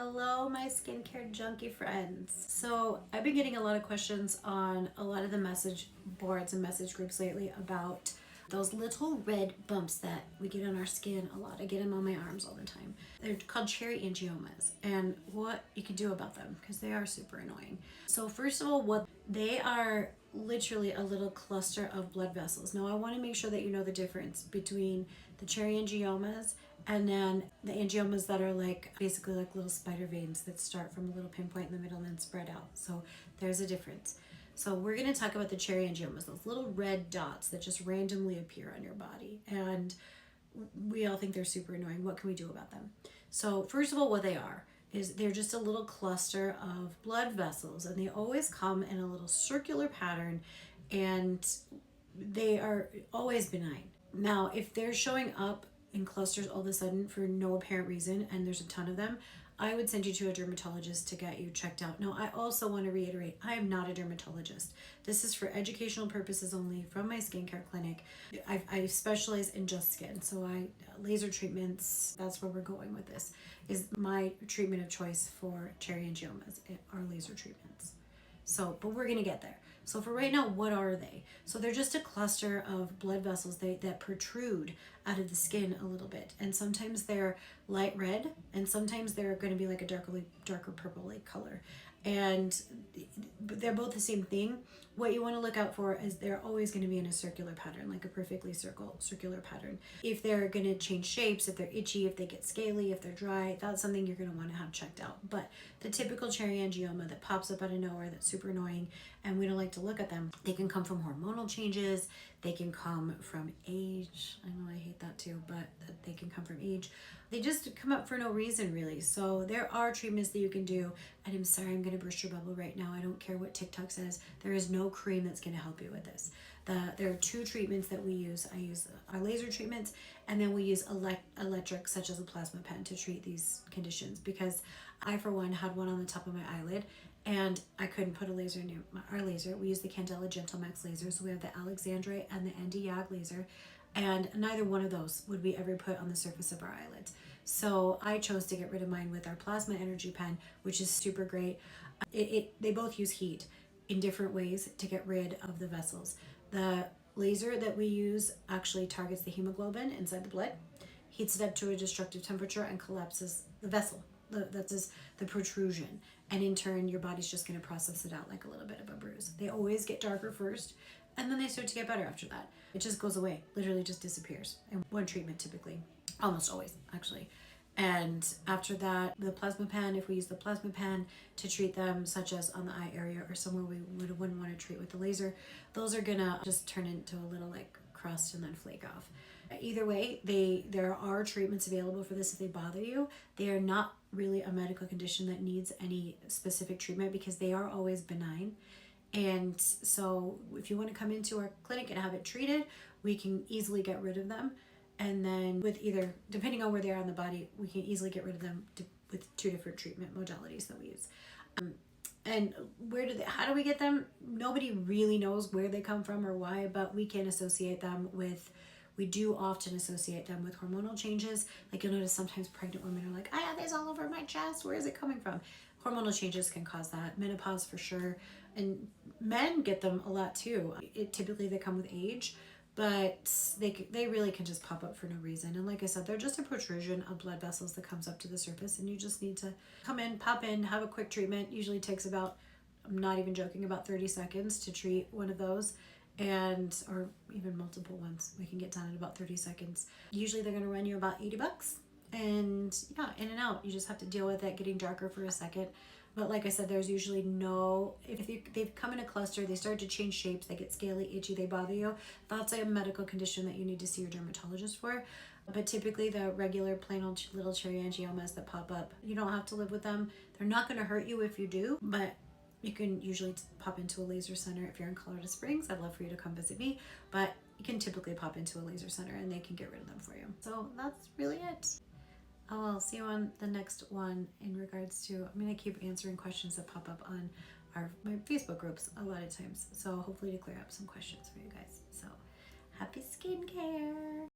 Hello, my skincare junkie friends. So, I've been getting a lot of questions on a lot of the message boards and message groups lately about those little red bumps that we get on our skin a lot. I get them on my arms all the time. They're called cherry angiomas, and what you can do about them because they are super annoying. So, first of all, what they are literally a little cluster of blood vessels. Now, I want to make sure that you know the difference between the cherry angiomas and then the angiomas that are like basically like little spider veins that start from a little pinpoint in the middle and then spread out. So there's a difference. So we're going to talk about the cherry angiomas, those little red dots that just randomly appear on your body. And we all think they're super annoying. What can we do about them? So first of all, what they are is they're just a little cluster of blood vessels, and they always come in a little circular pattern, and they are always benign. Now, if they're showing up in clusters all of a sudden for no apparent reason and there's a ton of them, I would send you to a dermatologist to get you checked out. Now, I also want to reiterate, I am not a dermatologist. This is for educational purposes only from my skincare clinic. I specialize in just skin. So laser treatments, that's where we're going with this, is my treatment of choice for cherry angiomas are laser treatments. So, but we're gonna get there. So for right now, what are they? So they're just a cluster of blood vessels that protrude out of the skin a little bit. And sometimes they're light red, and sometimes they're gonna be like a darker purple-like color. And they're both the same thing. What you wanna look out for is they're always gonna be in a circular pattern, like a perfectly circular pattern. If they're gonna change shapes, if they're itchy, if they get scaly, if they're dry, that's something you're gonna wanna have checked out. But the typical cherry angioma that pops up out of nowhere, that's super annoying, and we don't like to look at them, they can come from hormonal changes, they can come from age. I know I hate that too, but they can come from age. They just come up for no reason, really. So there are treatments that you can do, and I'm sorry, I'm going to burst your bubble right now. I don't care what TikTok says. There is no cream that's going to help you with this. There are two treatments that we use. I use our laser treatments, and then we use electric, such as a plasma pen, to treat these conditions, because I, for one, had one on the top of my eyelid, and I couldn't put a laser near our laser. We use the Candela GentleMax laser, so we have the Alexandrite and the Andy Yag laser, and neither one of those would we ever put on the surface of our eyelids. So I chose to get rid of mine with our plasma energy pen, which is super great. They both use heat in different ways to get rid of the vessels. The laser that we use actually targets the hemoglobin inside the blood, heats it up to a destructive temperature, and collapses the vessel. That's the protrusion, and in turn your body's just going to process it out like a little bit of a bruise. They always get darker first, and then they start to get better after that. It just goes away, literally just disappears in one treatment, typically, almost always actually. And after that, the plasma pen, if we use the plasma pen to treat them, such as on the eye area or somewhere we wouldn't want to treat with the laser, those are gonna just turn into a little like crust and then flake off. Either way, there are treatments available for this if they bother you. They are not really a medical condition that needs any specific treatment because they are always benign. And so if you want to come into our clinic and have it treated, we can easily get rid of them. And then with either, depending on where they are on the body, we can easily get rid of them with two different treatment modalities that we use. And how do we get them? Nobody really knows where they come from or why, but we can associate them with, we do often associate them with hormonal changes. Like you'll notice sometimes pregnant women are like, I have this all over my chest. Where is it coming from? Hormonal changes can cause that. Menopause for sure. And men get them a lot too. Typically they come with age, but they really can just pop up for no reason. And like I said, they're just a protrusion of blood vessels that comes up to the surface, and you just need to come in, pop in, have a quick treatment. Usually takes about, I'm not even joking, about 30 seconds to treat one of those, or even multiple ones. We can get done in about 30 seconds. Usually they're gonna run you about $80. And yeah, in and out. You just have to deal with it getting darker for a second. But like I said, there's usually no, if they've come in a cluster, they start to change shapes, they get scaly, itchy, they bother you, that's a medical condition that you need to see your dermatologist for. But typically the regular plain old little cherry angiomas that pop up, you don't have to live with them. They're not going to hurt you if you do, but you can usually pop into a laser center if you're in Colorado Springs. I'd love for you to come visit me, but you can typically pop into a laser center and they can get rid of them for you. So that's really it. I'll see you on the next one in regards to, I'm going to keep answering questions that pop up on my Facebook groups a lot of times. So hopefully to clear up some questions for you guys. So happy skincare.